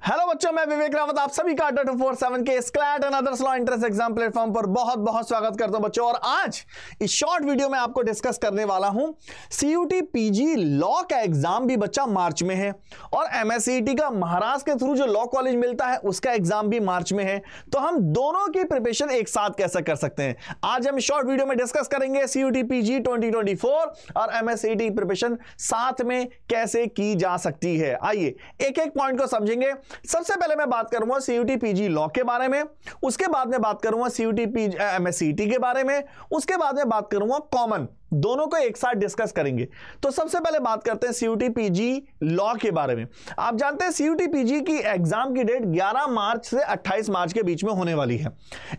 Hello बच्चों, मैं विवेक रावत आप सभी का 247 के CLAT and others law entrance exam platform पर बहुत बहुत स्वागत करता हूं बच्चों। और आज इस शॉर्ट वीडियो में आपको डिस्कस करने वाला हूं सीयूटी पीजी लॉ का एग्जाम भी बच्चा मार्च में है और एमएससीईटी का महाराष्ट्र के थ्रू जो लॉ कॉलेज मिलता है उसका एग्जाम भी मार्च में है। तो हम दोनों की प्रिपरेशन एक साथ कैसे कर सकते हैं, आज हम शॉर्ट वीडियो में डिस्कस करेंगे। सीयूटी पीजी 2024 और एमएससीईटी प्रिपरेशन साथ में कैसे की जा सकती है। आइए एक एक पॉइंट को समझेंगे। सबसे पहले मैं बात करूंगा सीयूटी पीजी लॉ के बारे में, उसके बाद में बात करूंगा सीयूटी पीजी एमएससीईटी के बारे में, उसके बाद में बात करूंगा कॉमन। दोनों को एक साथ डिस्कस करेंगे। तो सबसे पहले बात करते हैं सीयूटी पीजी लॉ के बारे में। आप जानते हैं सीयूटी पीजी की एग्जाम की डेट 11 मार्च से 28 मार्च के बीच में होने वाली है।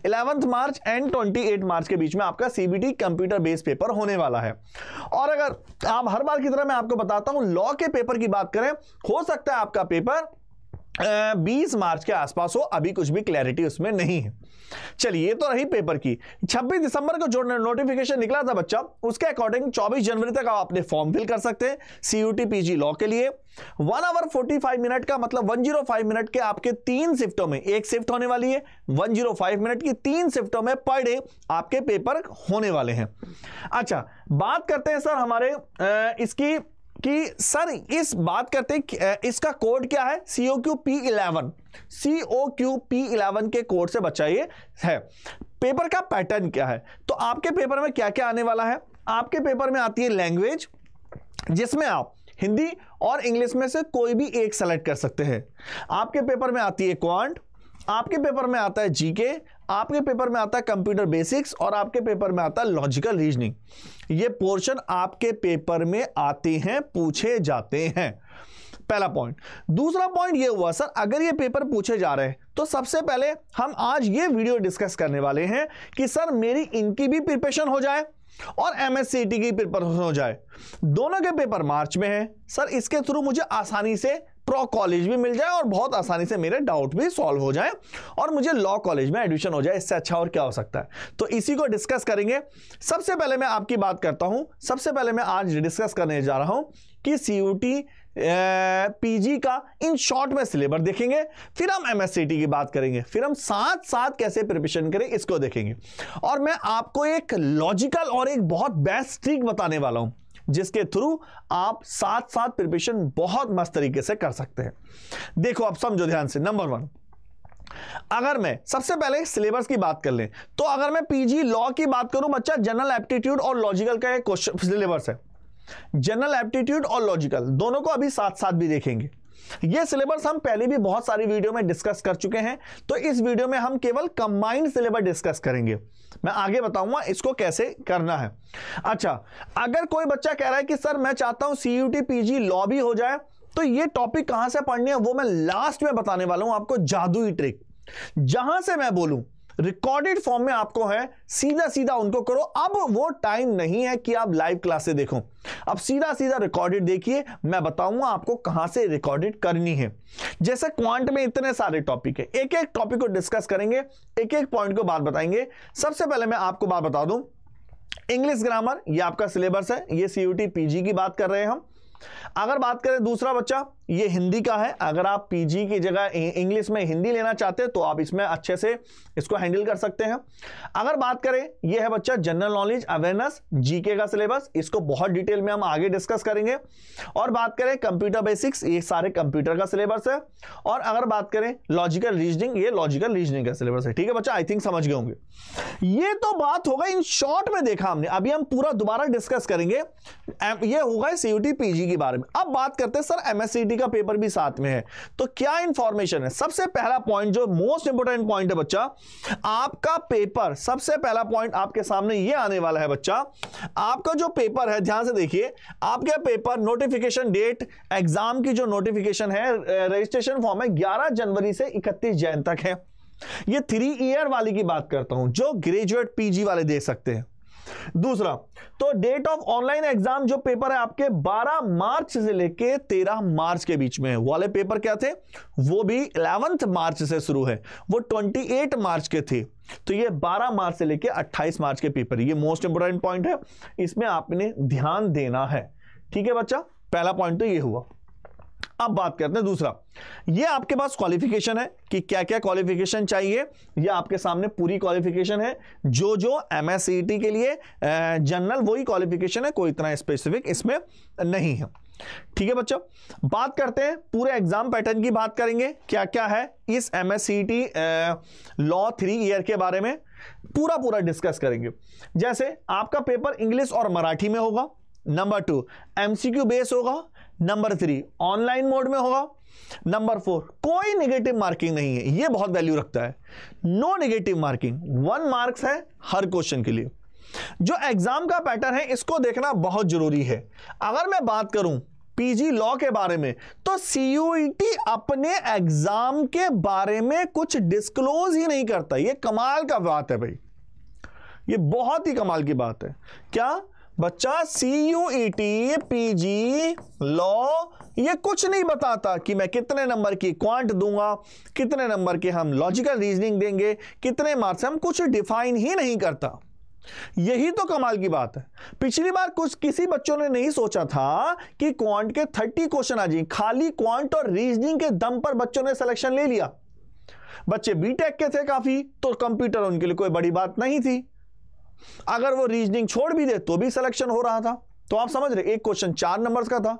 11 मार्च एंड 28 मार्च के बीच में आपका सीबीटी कंप्यूटर बेस्ड पेपर होने वाला है। और अगर आप हर बार की तरह मैं आपको बताता हूं लॉ के पेपर की बात करें, हो सकता है आपका पेपर 20 मार्च के आसपास हो, अभी कुछ भी क्लैरिटी उसमें नहीं है। चलिए, ये तो रही पेपर की। 26 दिसंबर को जो नोटिफिकेशन निकला था बच्चा, उसके अकॉर्डिंग 24 जनवरी तक आप अपने फॉर्म फिल कर सकते हैं सीयूटी पीजी लॉ के लिए। 1 आवर 45 मिनट का मतलब 105 मिनट के आपके 3 शिफ्टों में, एक शिफ्ट होने वाली है 105 मिनट की, 3 शिफ्टों में पर डे आपके पेपर होने वाले हैं। अच्छा, बात करते हैं सर हमारे इसकी कि सर इस बात करते हैं इसका कोड क्या है। COQP11 के कोड से बच्चा ये है। पेपर का पैटर्न क्या है, तो आपके पेपर में क्या क्या आने वाला है। आपके पेपर में आती है लैंग्वेज, जिसमें आप हिंदी और इंग्लिश में से कोई भी एक सेलेक्ट कर सकते हैं। आपके पेपर में आती है क्वांट, आपके पेपर में आता है जीके, आपके पेपर में आता है कंप्यूटर बेसिक्स और आपके पेपर में आता है लॉजिकल रीजनिंग। ये पोर्शन आपके पेपर में आते हैं, पूछे जाते हैं। पहला पॉइंट। दूसरा पॉइंट ये हुआ सर, अगर ये पेपर पूछे जा रहे हैं तो सबसे पहले हम आज ये वीडियो डिस्कस करने वाले हैं कि सर मेरी इनकी भी प्रिपरेशन हो जाए और एमएससीईटी की प्रिपरेशन हो जाए। दोनों के पेपर मार्च में है सर, इसके थ्रू मुझे आसानी से प्रो कॉलेज भी मिल जाए और बहुत आसानी से मेरे डाउट भी सॉल्व हो जाए और मुझे लॉ कॉलेज में एडमिशन हो जाए। इससे अच्छा और क्या हो सकता है। तो इसी को डिस्कस करेंगे। सबसे पहले मैं आपकी बात करता हूं, सबसे पहले मैं आज डिस्कस करने जा रहा हूं कि सीयूटी पीजी का इन शॉर्ट में सिलेबस देखेंगे, फिर हम एमएससीईटी की बात करेंगे, फिर हम साथ साथ कैसे प्रिपरेशन करें इसको देखेंगे। और मैं आपको एक लॉजिकल और एक बहुत बेस्ट ट्रिक बताने वाला हूं जिसके थ्रू आप साथ साथ प्रिपरेशन बहुत मस्त तरीके से कर सकते हैं। देखो अब समझो ध्यान से। नंबर 1, अगर मैं सबसे पहले सिलेबस की बात कर लें तो अगर मैं पीजी लॉ की बात करूं बच्चा, जनरल एप्टीट्यूड और लॉजिकल का एक क्वेश्चन सिलेबस है। जनरल एप्टीट्यूड और लॉजिकल दोनों को अभी साथ साथ भी देखेंगे। यह सिलेबस हम पहले भी बहुत सारी वीडियो में डिस्कस कर चुके हैं, तो इस वीडियो में हम केवल कंबाइंड सिलेबस डिस्कस करेंगे। मैं आगे बताऊंगा इसको कैसे करना है। अच्छा, अगर कोई बच्चा कह रहा है कि सर मैं चाहता हूं सीयूटी पीजी लॉ भी हो जाए, तो ये टॉपिक कहां से पढ़नी है वो मैं लास्ट में बताने वाला हूं आपको, जादुई ट्रिक। जहां से मैं बोलूं रिकॉर्डेड फॉर्म में आपको है, सीधा सीधा उनको करो। अब वो टाइम नहीं है कि आप लाइव क्लास से देखो, अब सीधा सीधा रिकॉर्डेड देखिए। मैं बताऊंगा आपको कहां से रिकॉर्डेड करनी है। जैसे क्वांट में इतने सारे टॉपिक है, एक एक टॉपिक को डिस्कस करेंगे, एक एक पॉइंट को बात बताएंगे। सबसे पहले मैं आपको बात बता दूं, इंग्लिश ग्रामर ये आपका सिलेबस है, ये सीयूटी पीजी की बात कर रहे हैं हम। अगर बात करें दूसरा बच्चा, ये हिंदी का है। अगर आप पीजी की जगह इंग्लिश में हिंदी लेना चाहते हैं तो आप इसमें अच्छे से इसको हैंडल कर सकते हैं। अगर बात करें, ये है बच्चा जनरल नॉलेज अवेयरनेस जीके का सिलेबस, इसको बहुत डिटेल में हम आगे डिस्कस करेंगे। और बात करें कंप्यूटर बेसिक्स, ये सारे कंप्यूटर का सिलेबस है। और अगर बात करें लॉजिकल रीजनिंग, ये लॉजिकल रीजनिंग का सिलेबस है। ठीक है बच्चा, आई थिंक समझ गए होंगे। ये तो बात होगा इन शॉर्ट में देखा हमने, अभी हम पूरा दोबारा डिस्कस करेंगे। ये होगा सीयूटी पीजी के बारे में। अब बात करते हैं सर एमएससीईटी का पेपर भी साथ में है, तो क्या इंफॉर्मेशन है। सबसे पहला पॉइंट जो मोस्ट इंपोर्टेंट पॉइंट है बच्चा, आपका पेपर, सबसे पहला पॉइंट आपके सामने ये आने वाला है बच्चा। आपका जो पेपर है, ध्यान से देखिए, आपका पेपर नोटिफिकेशन डेट, एग्जाम की जो नोटिफिकेशन है, रजिस्ट्रेशन फॉर्म है 11 जनवरी से 31 जैन तक है। ये 3 ईयर वाली की बात करता हूं, जो ग्रेजुएट पीजी वाले दे सकते हैं। दूसरा, तो डेट ऑफ ऑनलाइन एग्जाम जो पेपर है आपके 12 मार्च से लेके 13 मार्च के बीच में है। वाले पेपर क्या थे, वो भी 11 मार्च से शुरू है, वो 28 मार्च के थे। तो ये 12 मार्च से लेके 28 मार्च के पेपर, ये मोस्ट इंपोर्टेंट पॉइंट है, इसमें आपने ध्यान देना है। ठीक है बच्चा, पहला पॉइंट तो ये हुआ। अब बात करते हैं दूसरा, ये आपके पास क्वालिफिकेशन है कि क्या क्या क्वालिफिकेशन चाहिए, ये आपके सामने पूरी क्वालिफिकेशन है, जो MSCET के लिए जनरल वही क्वालिफिकेशन है, कोई इतना स्पेसिफिक इसमें नहीं है। ठीक है बच्चों, बात करते हैं पूरे एग्जाम पैटर्न की, बात करेंगे क्या क्या है इस MSCET लॉ 3 ईयर के बारे में पूरा डिस्कस करेंगे। जैसे आपका पेपर इंग्लिश और मराठी में होगा, नंबर 2 MCQ बेस होगा, नंबर 3 ऑनलाइन मोड में होगा, नंबर 4 कोई नेगेटिव मार्किंग नहीं है, यह बहुत वैल्यू रखता है, नो नेगेटिव मार्किंग, 1 मार्क्स है हर क्वेश्चन के लिए। जो एग्जाम का पैटर्न है इसको देखना बहुत जरूरी है। अगर मैं बात करूं पीजी लॉ के बारे में तो CUET अपने एग्जाम के बारे में कुछ डिस्क्लोज ही नहीं करता, यह कमाल का बात है भाई, यह बहुत ही कमाल की बात है। क्या बच्चा CUET पीजी लॉ ये कुछ नहीं बताता कि मैं कितने नंबर की क्वांट दूंगा, कितने नंबर के हम लॉजिकल रीजनिंग देंगे, कितने मार्क्स, हम कुछ डिफाइन ही नहीं करता। यही तो कमाल की बात है। पिछली बार किसी बच्चों ने नहीं सोचा था कि क्वांट के 30 क्वेश्चन आ जाएंगे, खाली क्वांट और रीजनिंग के दम पर बच्चों ने सिलेक्शन ले लिया। बच्चे बीटेक के थे काफी, तो कंप्यूटर उनके लिए कोई बड़ी बात नहीं थी, अगर वो रीजनिंग छोड़ भी दे तो भी सिलेक्शन हो रहा था। तो आप समझ रहे, एक क्वेश्चन 4 नंबर्स का था,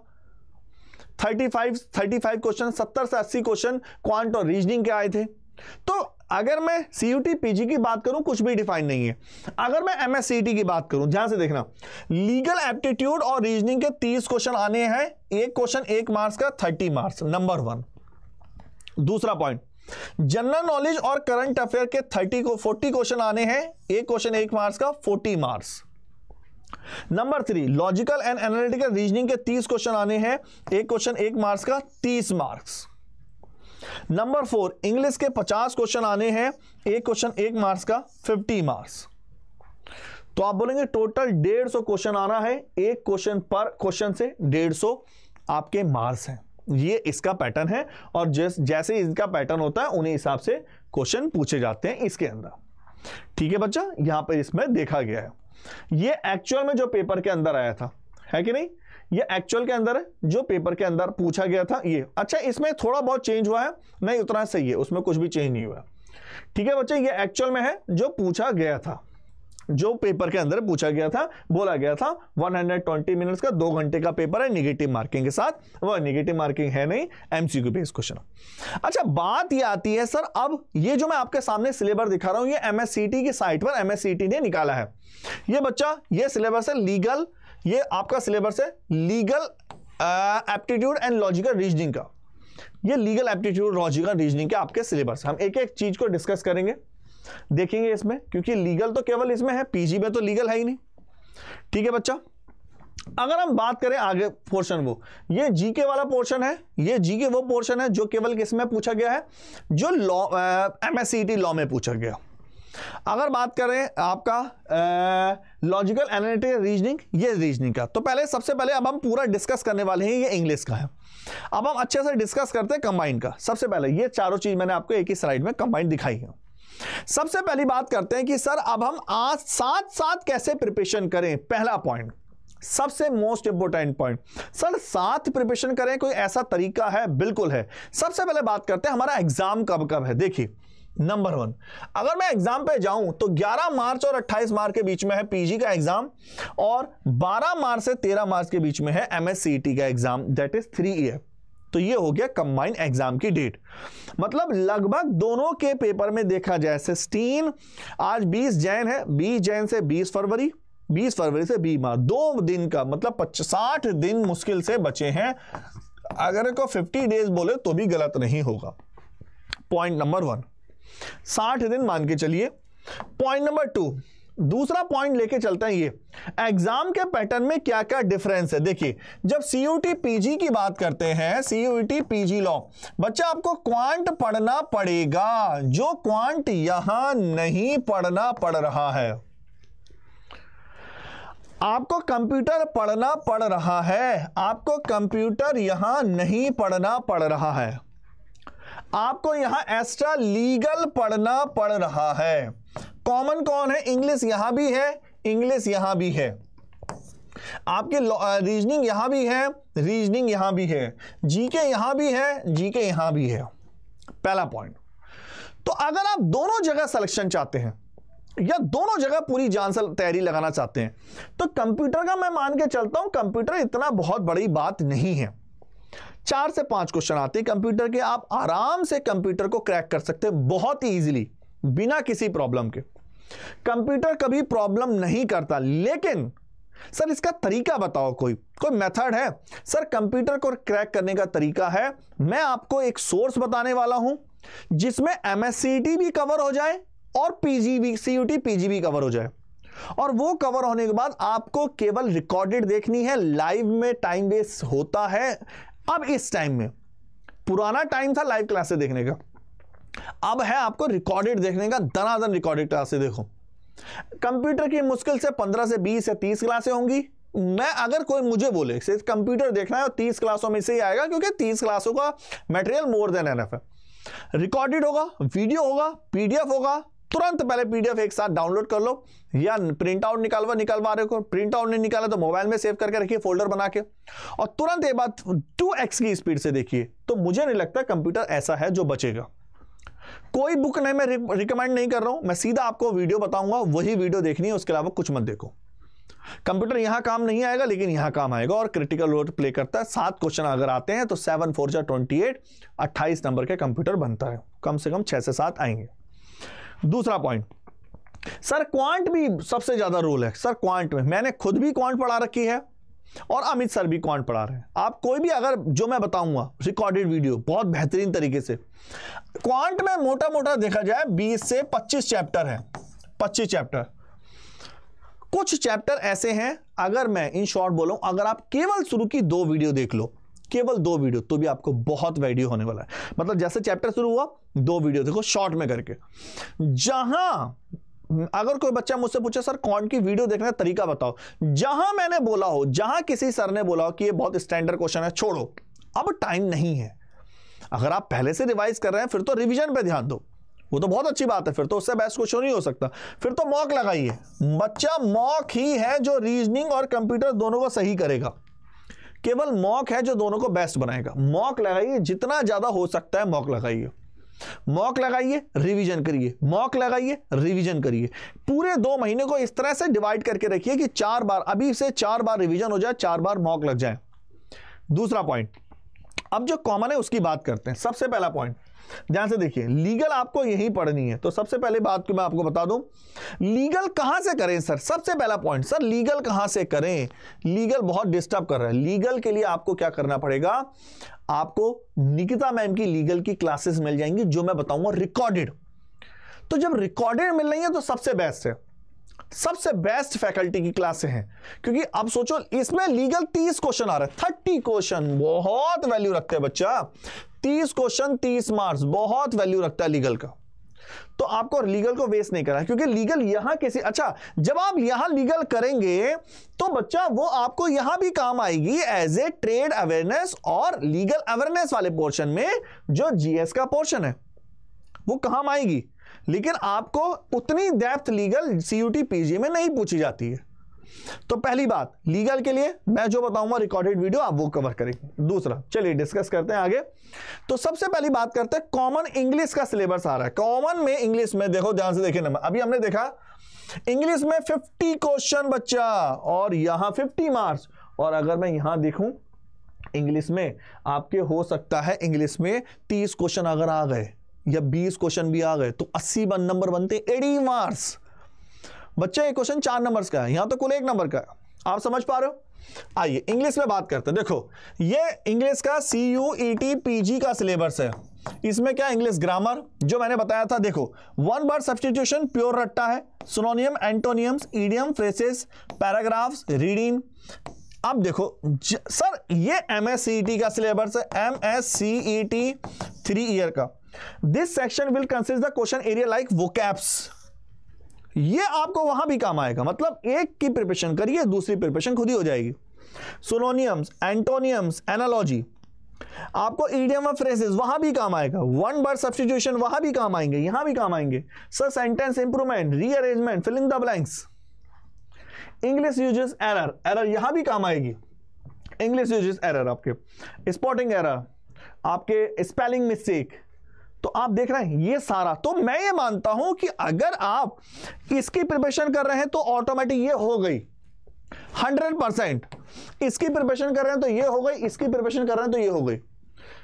35 क्वेश्चन, 70 से 80 क्वेश्चन क्वांट और रीजनिंग के आए थे। तो अगर मैं CUT पीजी की बात करूं कुछ भी डिफाइन नहीं है। अगर मैं MSCET की बात करूं, ध्यान से देखना, लीगल एप्टीट्यूड और रीजनिंग के 30 क्वेश्चन आने हैं, एक क्वेश्चन 1 मार्क्स का 30 मार्क्स, नंबर 1। दूसरा पॉइंट, जनरल नॉलेज और करंट अफेयर के 40 क्वेश्चन आने हैं, एक क्वेश्चन 1 मार्क्स का 40 marks. Number 3, logical and analytical reasoning के 30 क्वेश्चन आने हैं, एक क्वेश्चन 1 मार्क्स का 30 मार्क्स। नंबर 4, इंग्लिश के 50 क्वेश्चन आने हैं, एक क्वेश्चन 1 मार्क्स का 50 मार्क्स। तो आप बोलेंगे टोटल 150 क्वेश्चन आना है, एक क्वेश्चन पर क्वेश्चन से 150 आपके मार्क्स हैं। ये इसका पैटर्न है, और जैसे इसका पैटर्न होता है उन्हीं हिसाब से क्वेश्चन पूछे जाते हैं इसके अंदर। ठीक है बच्चा, यहां पर इसमें देखा गया है, ये एक्चुअल में जो पेपर के अंदर आया था, है कि नहीं, ये एक्चुअल के अंदर है जो पेपर के अंदर पूछा गया था ये। अच्छा, इसमें थोड़ा बहुत चेंज हुआ है, नहीं उतना सही है, उसमें कुछ भी चेंज नहीं हुआ। ठीक है बच्चे, ये एक्चुअल में है जो पूछा गया था, जो पेपर के अंदर पूछा गया था, बोला गया था 120 मिनट्स का 2 घंटे का पेपर है नेगेटिव मार्किंग के साथ, वह नेगेटिव मार्किंग है नहीं, MCQ बेस्ड क्वेश्चन। अच्छा, बात ये आती है सर, अब ये जो मैं आपके सामने सिलेबस दिखा रहा हूं, ये MSCET की साइट पर MSCET ने निकाला है। ये बच्चा, ये सिलेबस है लीगल, ये आपका सिलेबस है legal aptitude and logical reasoning का, ये लीगल एप्टीट्यूड लॉजिकल रीजनिंग के आपके सिलेबस। हम एक एक चीज को डिस्कस करेंगे, देखेंगे इसमें, क्योंकि लीगल तो केवल इसमें है, पीजी में तो लीगल है ही नहीं। ठीक है बच्चा, अगर हम बात करें आगे पोर्शन, वो ये जीके वाला पोर्शन है, ये जीके वो पोर्शन है जो केवल किसमें पूछा गया है, जो लॉ MSCET लॉ में पूछा गया। अगर बात करें आपका लॉजिकल एनालिटिकल रीजनिंग, ये रीजनिंग का, तो पहले सबसे पहले अब हम पूरा डिस्कस करने वाले हैं, ये इंग्लिश का है। अब हम अच्छे से डिस्कस करते हैं कंबाइंड का। सबसे पहले ये चारों चीज मैंने आपको एक ही स्लाइड में कंबाइंड दिखाई है। सबसे पहली बात करते हैं कि सर अब हम आज साथ साथ कैसे प्रिपरेशन करें। पहला पॉइंट, सबसे मोस्ट इंपोर्टेंट पॉइंट, सर साथ प्रिपरेशन करें, कोई ऐसा तरीका है? बिल्कुल है। सबसे पहले बात करते हैं हमारा एग्जाम कब कब है। देखिए, नंबर 1, अगर मैं एग्जाम पे जाऊं तो 11 मार्च और 28 मार्च के बीच में है पीजी का एग्जाम, और 12 मार्च से 13 मार्च के बीच में है MSCET का एग्जाम, दैट इज 3 ईयर। तो ये हो गया कंबाइंड एग्जाम की डेट। मतलब लगभग दोनों के पेपर में देखा जाए 16, आज 20 जैन है, 20 जैन से 20 फरवरी, 20 फरवरी से 20 मार्च, 2 दिन का मतलब 60 दिन मुश्किल से बचे हैं। अगर इनको 50 डेज बोले तो भी गलत नहीं होगा। पॉइंट नंबर 1, 60 दिन मान के चलिए। पॉइंट नंबर 2, दूसरा पॉइंट लेके चलते हैं, ये एग्जाम के पैटर्न में क्या क्या डिफरेंस है। देखिए, जब CUT पीजी की बात करते हैं, CUT पीजी लॉ, बच्चा आपको क्वांट पढ़ना पड़ेगा, जो क्वांट यहां नहीं पढ़ना पड़ रहा है। आपको कंप्यूटर पढ़ना पड़ रहा है, आपको कंप्यूटर यहां नहीं पढ़ना पड़ रहा है, आपको यहां एक्स्ट्रा लीगल पढ़ना पड़ रहा है। कॉमन कौन है? इंग्लिश यहां भी है, इंग्लिश यहां भी है। आपके रीजनिंग यहां भी है, रीजनिंग यहां भी है, जीके यहां भी है, जीके यहां भी है। पहला पॉइंट। तो अगर आप दोनों जगह सिलेक्शन चाहते हैं या दोनों जगह पूरी जान से तैयारी लगाना चाहते हैं, तो कंप्यूटर का मैं मान के चलता हूं कंप्यूटर इतना बहुत बड़ी बात नहीं है। 4 से 5 क्वेश्चन आते हैं कंप्यूटर के, आप आराम से कंप्यूटर को क्रैक कर सकते हैं बहुत ही इजीली, बिना किसी प्रॉब्लम के। कंप्यूटर कभी प्रॉब्लम नहीं करता। लेकिन सर इसका तरीका बताओ, कोई मेथड है? सर कंप्यूटर को क्रैक करने का तरीका है, मैं आपको एक सोर्स बताने वाला हूं जिसमें एमएससीईटी भी कवर हो जाए और पीजीबी, सीयूटी पीजीबी कवर हो जाए, और वो कवर होने के बाद आपको केवल रिकॉर्डेड देखनी है। लाइव में टाइम वेस्ट होता है। अब इस टाइम में, पुराना टाइम था लाइव क्लासेस देखने का, अब है आपको रिकॉर्डेड देखने का। दनादन रिकॉर्डेड क्लासेस देखो। कंप्यूटर की मुश्किल से 15 से 20 या 30 क्लासें होंगी। मैं अगर कोई मुझे बोले सिर्फ कंप्यूटर देखना है और 30 क्लासों में से ही आएगा, क्योंकि 30 क्लासों का मटेरियल मोर देन एनफ है। रिकॉर्डेड होगा, वीडियो होगा, पीडीएफ होगा। तुरंत पहले पीडीएफ एक साथ डाउनलोड कर लो, या प्रिंट आउट निकालवा रहे हो, प्रिंट आउट नहीं निकाला तो मोबाइल में सेव करके रखिए फोल्डर बना के, और तुरंत एक बात 2x की स्पीड से देखिए। तो मुझे नहीं लगता कंप्यूटर ऐसा है जो बचेगा। कोई बुक नहीं, मैं रिकमेंड नहीं कर रहा हूं, मैं सीधा आपको वीडियो बताऊंगा, वही वीडियो देखनी है, उसके अलावा कुछ मत देखो। कंप्यूटर यहां काम नहीं आएगा, लेकिन यहां काम आएगा और क्रिटिकल रोल प्ले करता है। 7 क्वेश्चन अगर आते हैं तो 7 4 जा 28, 28 नंबर के कंप्यूटर बनता है। कम से कम 6 से 7 आएंगे। दूसरा पॉइंट, सर क्वांट भी सबसे ज्यादा रोल है। सर क्वांट में मैंने खुद भी क्वांट पढ़ा रखी है और अमित सर भी क्वांट पढ़ा रहे हैं। आप कोई भी अगर जो मैं बताऊंगा रिकॉर्डेड वीडियो बहुत बेहतरीन तरीके से। क्वांट में मोटा मोटा देखा जाए 20 से 25 चैप्टर है, 25 चैप्टर। कुछ चैप्टर ऐसे हैं, अगर मैं इन शॉर्ट बोलूं, अगर आप केवल शुरू की 2 वीडियो देख लो, केवल 2 वीडियो, तो भी आपको बहुत वीडियो होने वाला है। मतलब जैसे चैप्टर शुरू हुआ 2 वीडियो देखो शॉर्ट में करके। जहां अगर कोई बच्चा मुझसे पूछे सर क्वांट की वीडियो देखने का तरीका बताओ, जहां मैंने बोला हो, जहां किसी सर ने बोला हो कि ये बहुत स्टैंडर्ड क्वेश्चन है, छोड़ो, अब टाइम नहीं है। अगर आप पहले से रिवाइज कर रहे हैं फिर तो रिवीजन पे ध्यान दो, वो तो बहुत अच्छी बात है, फिर तो उससे बेस्ट क्वेश्चन नहीं हो सकता। फिर तो मॉक लगाइए। बच्चा मॉक ही है जो रीजनिंग और कंप्यूटर दोनों को सही करेगा। केवल मॉक है जो दोनों को बेस्ट बनाएगा। मॉक लगाइए, जितना ज्यादा हो सकता है मॉक लगाइए। मॉक लगाइए, रिवीजन करिए, मॉक लगाइए, रिवीजन करिए। पूरे 2 महीने को इस तरह से डिवाइड करके रखिए कि 4 बार, अभी से 4 बार रिवीजन हो जाए, 4 बार मॉक लग जाए। दूसरा पॉइंट, अब जो कॉमन है उसकी बात करते हैं। सबसे पहला पॉइंट ध्यान से देखिए, लीगल आपको यही पढ़नी है। तो सबसे पहले बात मैं आपको बता दूं, लीगल कहां से करें सर? सबसे पहला पॉइंट, सर लीगल कहां से करें? लीगल बहुत डिस्टर्ब कर रहा है। लीगल के लिए आपको क्या करना पड़ेगा? आपको निकिता मैम की लीगल की क्लासेस मिल जाएंगी, जो मैं बताऊंगा रिकॉर्डेड। तो जब रिकॉर्डेड मिल रही है तो सबसे बेस्ट है, सबसे बेस्ट फैकल्टी की क्लासें हैं। क्योंकि अब सोचो इसमें लीगल 30 क्वेश्चन आ रहे हैं, 30 क्वेश्चन बहुत वैल्यू रखते हैं बच्चा। 30 क्वेश्चन 30 मार्क्स बहुत वैल्यू रखता है लीगल का। तो आपको लीगल को वेस्ट नहीं करना है, क्योंकि लीगल यहां किसी, अच्छा जब आप यहां लीगल करेंगे तो बच्चा वो आपको यहां भी काम आएगी एज ए ट्रेड अवेयरनेस और लीगल अवेयरनेस वाले पोर्शन में, जो जीएस का पोर्शन है वो काम आएगी। लेकिन आपको उतनी डेप्थ लीगल सीयूटी पीजी में नहीं पूछी जाती है। तो पहली बात, लीगल के लिए मैं जो बताऊंगा रिकॉर्डेड वीडियो आप वो कवर करेंगे। दूसरा, चलिए डिस्कस करते हैं आगे। तो सबसे पहली बात करते हैं, कॉमन इंग्लिश का सिलेबस आ रहा है। कॉमन में इंग्लिश में देखो, ध्यान से देखिए नंबर। अभी हमने देखा इंग्लिश में 50 क्वेश्चन बच्चा, और यहां 50 मार्क्स। और अगर मैं यहां देखूं इंग्लिश में, आपके हो सकता है इंग्लिश में 30 क्वेश्चन अगर आ गए या 20 क्वेश्चन भी आ गए तो 80 नंबर बनते, 80 मार्क्स। बच्चे एक क्वेश्चन 4 नंबर्स का है, यहां तो कुल 1 नंबर का है। आप समझ पा रहे हो? आइए इंग्लिश में बात करते हैं। देखो ये इंग्लिश का CUET PG का सिलेबस है। इसमें क्या, इंग्लिश ग्रामर जो मैंने बताया था, देखो 1 वर्ड सब्स्टिट्यूशन प्योर रट्टा है, synonym, antonyms, idiom, phrases, paragraphs, reading. अब देखो सर ये MSCET का सिलेबस है, MSCET 3 ईयर का। This section will consist the question area like vocabs. ये आपको वहां भी काम आएगा, मतलब एक की प्रिपरेशन करिए, दूसरी प्रिपरेशन खुद ही हो जाएगी। सिनोनियम्स, एंटोनियम्स, एनालॉजी, आपको इडियम और फ्रेजेस वहां भी काम आएगा। 1 वर्ड सब्स्टिट्यूशन वहां भी काम आएंगे, यहां भी काम आएंगे। Sir sentence improvement, rearrangement, filling the blanks, English usage error, error यहां भी काम आएगी। इंग्लिश यूजेस एरर, आपके स्पॉटिंग एरर, आपके स्पेलिंग मिस्टेक, तो आप देख रहे हैं ये सारा। तो मैं ये मानता हूं कि अगर आप इसकी प्रिपरेशन कर रहे हैं तो ऑटोमेटिक ये हो गई 100%। इसकी प्रिपरेशन कर रहे हैं तो ये हो गई, इसकी प्रिपरेशन कर रहे हैं तो ये हो गई।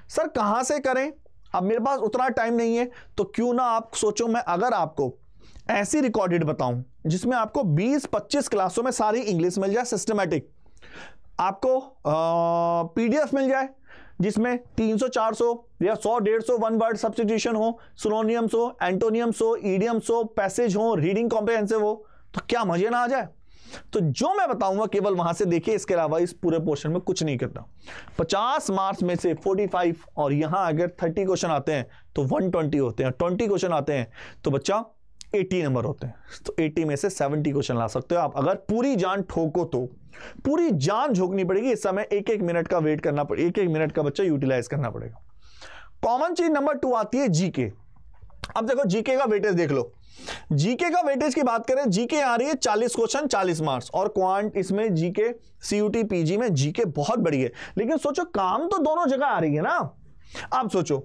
सर कहां से करें? अब मेरे पास उतना टाइम नहीं है, तो क्यों ना आप सोचो मैं अगर आपको ऐसी रिकॉर्डेड बताऊं जिसमें आपको 20-25 क्लासों में सारी इंग्लिश मिल जाए सिस्टमैटिक, आपको पीडीएफ मिल जाए जिसमें 300-400 या 100-150 वन वर्ड सब्स्टिट्यूशन हो, सिनोनियम्स हो, एंटोनियम्स हो, ईडियम्स हो, पैसेज हो, रीडिंग कॉम्प्रिहेंसिव हो, तो क्या मजे ना आ जाए। तो जो मैं बताऊंगा केवल वहां से देखिए, इसके अलावा इस पूरे पोर्शन में कुछ नहीं करता। 50 मार्क्स में से 45, और यहां अगर 30 क्वेश्चन आते हैं तो 120 होते हैं, 20 क्वेश्चन आते हैं तो बच्चा 80 नंबर होते हैं। तो 80 में से 70 क्वेश्चन ला सकते हो आप, अगर पूरी जान ठोको तो। पूरी जान झोंकनी पड़ेगी, इस समय 1-1 मिनट का वेट करना पड़ेगा, 1-1 मिनट का बच्चा यूटिलाइज करना पड़ेगा। कॉमन चीज नंबर 2 आती है जीके। अब देखो जीके का वेटेज देख लो। जीके का वेटेज की बात करें, जीके आ रही है 40 क्वेश्चन 40 मार्क्स, और क्वांट इसमें जीके सीयूटी पीजी में जीके बहुत बड़ी है। लेकिन सोचो काम तो दोनों जगह आ रही है ना। अब सोचो,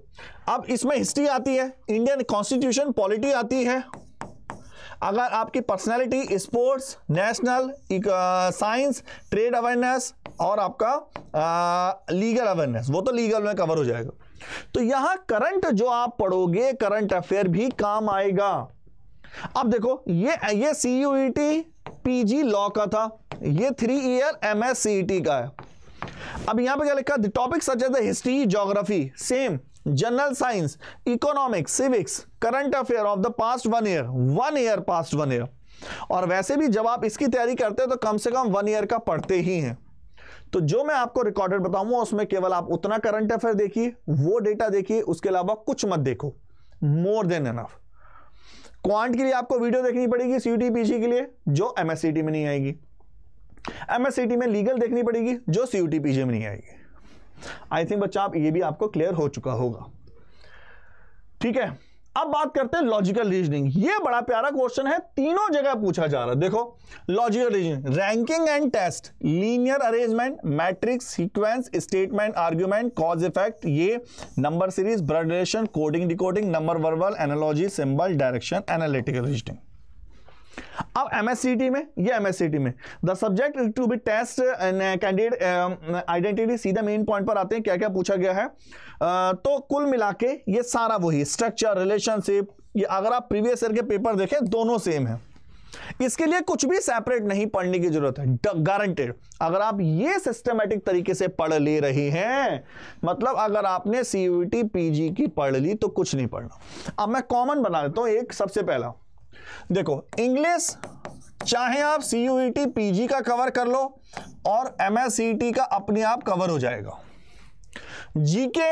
अब इसमें हिस्ट्री आती है, इंडियन कॉन्स्टिट्यूशन, पॉलिटी आती है, अगर आपकी personality, sports, national, science, trade awareness और आपका लीगल अवेयरनेस, वो तो लीगल में कवर हो जाएगा। तो यहां करंट जो आप पढ़ोगे, करंट अफेयर भी काम आएगा। अब देखो ये सीयूईटी पीजी लॉ का था, ये 3 ईयर एमएससीईटी का है। अब यहां पे क्या लिखा, the topic such as the history, geography, same, general science, economics, civics, current affair of the past 1 year, past 1 year. और वैसे भी जब आप इसकी तैयारी करते हैं तो कम से कम 1 ईयर का पढ़ते ही हैं। तो जो मैं आपको रिकॉर्डेड बताऊंगा उसमें केवल आप उतना करंट अफेयर देखिए, वो डेटा देखिए, उसके अलावा कुछ मत देखो, मोर देन एनफ। क्वांट के लिए आपको वीडियो देखनी पड़ेगी सीयूटी पीजी के लिए, जो एमएससीटी में नहीं आएगी। एमएससीटी में लीगल देखनी पड़ेगी, जो सीयूटी पीजी में नहीं आएगी। आई थिंक बच्चा आप ये भी आपको क्लियर हो चुका होगा, ठीक है। अब बात करते हैं लॉजिकल रीजनिंग। ये बड़ा प्यारा क्वेश्चन है, तीनों जगह पूछा जा रहा है। देखो logical reasoning, ranking and test, linear arrangement, matrix, sequence, statement, argument, cause effect, ये number series, blood relation, coding decoding, number verbal, analogy, symbol, direction, analytical reasoning. अब एमएससीटी में, ये एमएससीटी में the subject to be test candidate identity, सीधा main point पर आते हैं, क्या क्या पूछा गया है। तो कुल मिला के ये सारा वही स्ट्रक्चर, रिलेशनशिप, ये अगर आप प्रीवियस ईयर के पेपर देखें दोनों सेम है। इसके लिए कुछ भी सेपरेट नहीं पढ़ने की जरूरत है, गारंटेड। अगर आप ये सिस्टमैटिक तरीके से पढ़ ले रहे हैं, मतलब अगर आपने सीयूटी पीजी की पढ़ ली तो कुछ नहीं पढ़ना। अब मैं कॉमन बना लेता हूं एक, सबसे पहला देखो इंग्लिश, चाहे आप सीयूईटी पीजी का कवर कर लो और एमएससीटी का अपने आप कवर हो जाएगा। जीके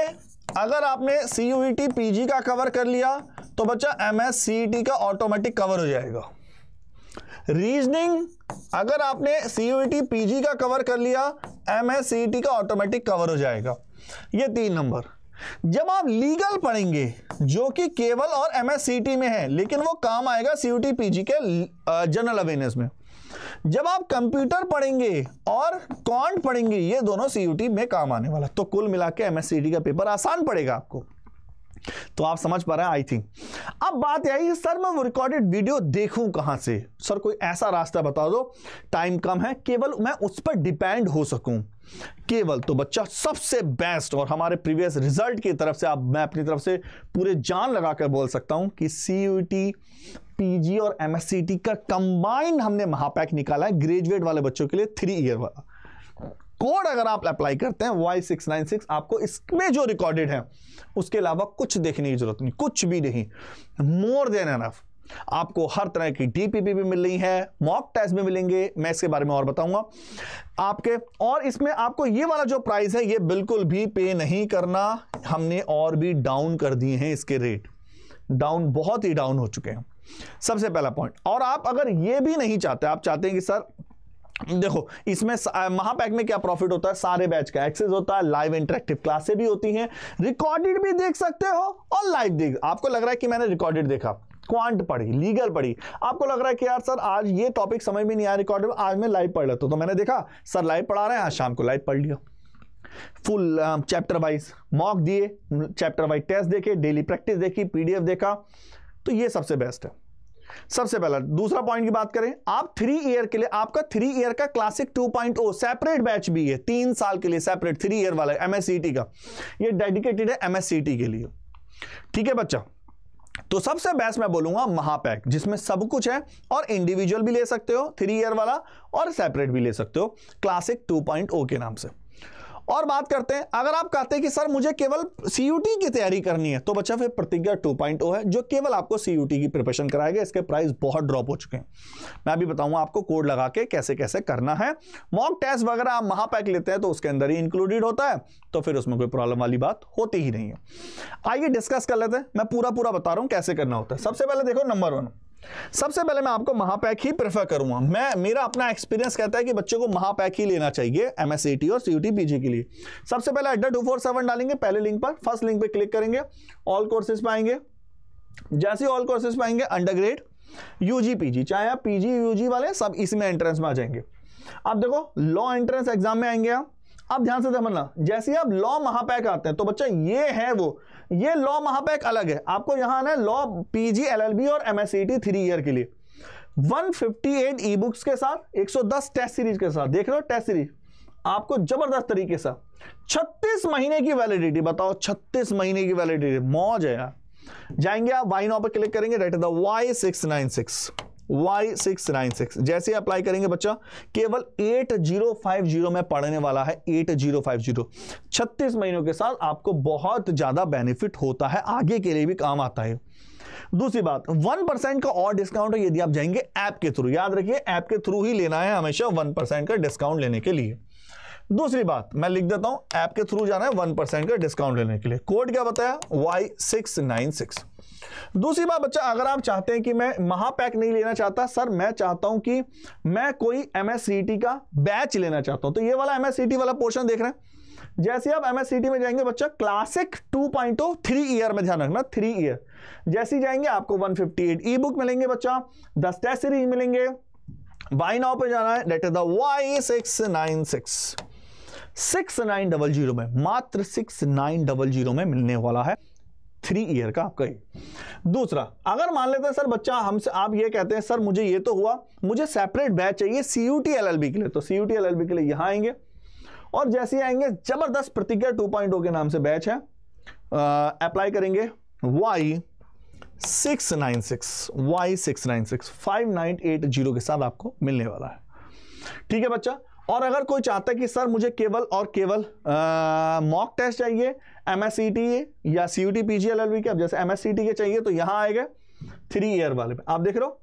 अगर आपने सीयूईटी पीजी का कवर कर लिया तो बच्चा एमएससीटी का ऑटोमेटिक कवर हो जाएगा। रीजनिंग अगर आपने सीयूईटी पीजी का कवर कर लिया, एमएससीटी का ऑटोमेटिक कवर हो जाएगा। ये 3 नंबर। जब आप लीगल पढ़ेंगे जो कि केवल और एमएससीटी में है, लेकिन वो काम आएगा सीयूटी पीजी के जनरल अवेयरनेस में। जब आप कंप्यूटर पढ़ेंगे और क्वांट पढ़ेंगे, ये दोनों सीयूटी में काम आने वाला। तो कुल मिला के एमएससीटी का पेपर आसान पड़ेगा आपको। तो आप समझ पा रहे हैं आई थिंक। अब बात आई सर मैं वो रिकॉर्डेड वीडियो देखूं कहां से, सर कोई ऐसा रास्ता बता दो, टाइम कम है, केवल मैं उस पर डिपेंड हो सकूं केवल। तो बच्चा सबसे बेस्ट, और हमारे प्रीवियस रिजल्ट की तरफ से मैं अपनी तरफ से पूरे जान लगाकर बोल सकता हूं कि सीयूटी पीजी और एमएससीटी का कंबाइंड हमने महापैक निकाला है ग्रेजुएट वाले बच्चों के लिए, 3 ईयर वाला। कोड अगर आप अप्लाई करते हैं Y696, आपको इसमें जो रिकॉर्डेड है उसके अलावा कुछ देखने की जरूरत नहीं, कुछ भी नहीं, मोर देन एनफ। आपको हर तरह की डीपीपी भी मिल रही है, मॉक टेस्ट भी मिलेंगे, मैं इसके बारे में और बताऊंगा आपके। और इसमें आपको ये वाला जो प्राइस है ये बिल्कुल भी पे नहीं करना, हमने और भी डाउन कर दिए हैं इसके रेट, डाउन बहुत ही डाउन हो चुके हैं, सबसे पहला पॉइंट। और आप अगर ये भी नहीं चाहते, आप चाहते हैं कि सर देखो इसमें महापैक में क्या प्रॉफिट होता है, सारे बैच का एक्सेस होता है, लाइव इंटरेक्टिव क्लासें भी होती हैं, रिकॉर्डेड भी देख सकते हो और लाइव देख। आपको लग रहा है कि मैंने रिकॉर्डेड देखा, क्वांट पढ़ी, लीगल पढ़ी, आपको लग रहा है कि यार सर आज ये टॉपिक समझ में नहीं आया रिकॉर्ड में, आज मैं लाइव पढ़ लेता हूं, तो मैंने देखा सर लाइव पढ़ा रहे हैं, आज शाम को लाइव पढ़ लिया, फुल चैप्टर वाइज मॉक दिए, चैप्टर वाइज टेस्ट देखे, डेली प्रैक्टिस देखी, पीडीएफ देखा, तो ये सबसे बेस्ट है। सबसे पहला दूसरा पॉइंट की बात करें, आप 3 ईयर के लिए आपका 3 ईयर का क्लासिक 2.0 सेपरेट बैच भी है, 3 साल के लिए सेपरेट 3 ईयर वाला एमएससीईटी का, ये डेडिकेटेड है एमएससीईटी के लिए, ठीक है बच्चा। तो सबसे बेस्ट मैं बोलूंगा महापैक, जिसमें सब कुछ है, और इंडिविजुअल भी ले सकते हो 3 ईयर वाला, और सेपरेट भी ले सकते हो क्लासिक 2.0 के नाम से। और बात करते हैं, अगर आप कहते हैं कि सर मुझे केवल सीयूटी की तैयारी करनी है, तो बच्चा फिर प्रतिज्ञा 2.0 है, जो केवल आपको सीयूटी की प्रिपरेशन कराएगा। इसके प्राइस बहुत ड्रॉप हो चुके हैं, मैं अभी बताऊंगा आपको कोड लगा के कैसे कैसे करना है। मॉक टेस्ट वगैरह आप महापैक लेते हैं तो उसके अंदर ही इंक्लूडेड होता है, तो फिर उसमें कोई प्रॉब्लम वाली बात होती ही नहीं है। आइए डिस्कस कर लेते हैं, मैं पूरा बता रहा हूं कैसे करना होता है। सबसे पहले देखो, नंबर 1, सबसे पहले मैं आपको महापैक ही प्रेफर करूंगा। मेरा अपना एक्सपीरियंस कहता है कि बच्चों को महापैक ही लेना चाहिए एमएससीईटी और सीयूटी पीजी के लिए। सबसे पहले @247 डालेंगे पहले लिंक पर, फर्स्ट लिंक पे क्लिक करेंगे, ऑल कोर्सेज पाएंगे। जैसे ऑल कोर्सेज पाएंगे, अंडरग्रेड, यूजी, पीजी, चाहे आप पीजी यूजी वाले सब इसमें एंट्रेंस में आ जाएंगे। अब देखो लॉ एंट्रेंस एग्जाम में आएंगे आप। अब ध्यान से समझना, जैसे ही आप लॉ महापैक आते हैं तो बच्चा ये है वो, ये लॉ महापैक अलग है, आपको यहां आना है लॉ पीजी एलएलबी और एमएससीईटी 3 ईयर के लिए 158 ई बुक्स के साथ, 110 टेस्ट सीरीज के साथ। देख रहे हो टेस्ट सीरीज आपको जबरदस्त तरीके से, 36 महीने की वैलिडिटी, बताओ 36 महीने की वैलिडिटी, मौज है यार। जाएंगे आप वाई नाउ पर क्लिक करेंगे, दैट इज द Y696 जैसे अप्लाई करेंगे बच्चा, केवल 8050 में पढ़ने वाला है, 8050 36 महीनों के साथ आपको बहुत ज्यादा बेनिफिट होता है, आगे के लिए भी काम आता है। दूसरी बात, 1% का और डिस्काउंट है यदि आप जाएंगे ऐप के थ्रू, याद रखिए ऐप के थ्रू ही लेना है हमेशा 1% का डिस्काउंट लेने के लिए। दूसरी बात मैं लिख देता हूं, ऐप के थ्रू जाना है 1% का डिस्काउंट लेने के लिए। कोड क्या बताया, Y696। दूसरी बात बच्चा, अगर आप चाहते हैं कि मैं महापैक नहीं लेना चाहता, सर मैं चाहता हूं कि मैं कोई एमएससीईटी का बैच लेना चाहता हूं, तो ये वाला एमएससीईटी वाला पोर्शन देख रहे हैं। जैसे आप एमएससीईटी में जाएंगे बच्चा, क्लासिक 2.0 3 ईयर में, ध्यान रखना 3 ईयर, जैसे ही जाएंगे आपको 158 ई बुक मिलेंगे बच्चा, 10 टेस्ट सीरीज मिलेंगे। बाय नाउ पे जाना है, दैट इज द Y696 6900 में, मात्र 6900 में मिलने वाला है 3 ईयर का आपका ही। दूसरा, अगर मान लेते हैं सर बच्चा हमसे, आप ये कहते हैं सर मुझे ये तो हुआ, मुझे सेपरेट बैच चाहिए सीयूटी एलएलबी के लिए, तो सीयूटी एलएलबी के लिए यहां आएंगे, और जैसे ही आएंगे जबरदस्त प्रतिज्ञा 2.0 के नाम से बैच है, अप्लाई करेंगे Y696 5980 के साथ आपको मिलने वाला है, ठीक है बच्चा। और अगर कोई चाहता है कि सर मुझे केवल और केवल मॉक टेस्ट चाहिए एमएससीईटी या सीयूटी पीजी एलएलबी के, अब जैसे एमएससीईटी के चाहिए तो यहां आएगा 3 ईयर वाले पे, आप देख रहे हो,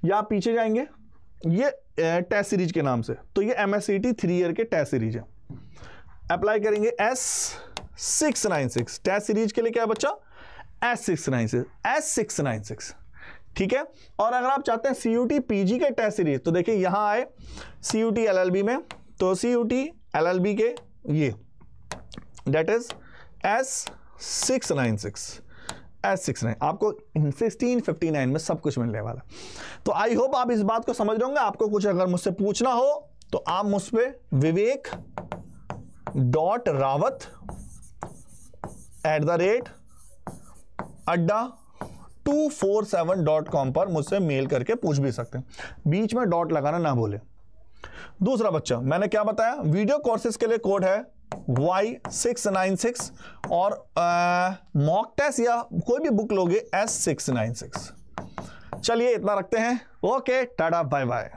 या आप पीछे जाएंगे ये टेस्ट सीरीज के नाम से, तो ये एमएससीईटी 3 ईयर के टेस्ट सीरीज है। अप्लाई करेंगे S696, टेस्ट सीरीज के लिए क्या है बच्चा, S696, ठीक है। और अगर आप चाहते हैं सीयूटी पीजी के टेस्ट सीरीज, तो देखिए यहां आए सीयूटी एलएलबी में, तो सीयूटी एलएलबी के ये दैट इज S696 आपको 1659 में सब कुछ मिलने वाला। तो आई होप आप इस बात को समझ रहे होंगे। आपको कुछ अगर मुझसे पूछना हो तो आप मुझ पे vivek.rawat@247.com पर मुझसे मेल करके पूछ भी सकते हैं, बीच में डॉट लगाना ना भूले। दूसरा बच्चा, मैंने क्या बताया, वीडियो कोर्सेज के लिए कोड है Y696 और मॉक टेस्ट या कोई भी बुक लोगे S696। चलिए इतना रखते हैं, ओके टाटा बाय बाय।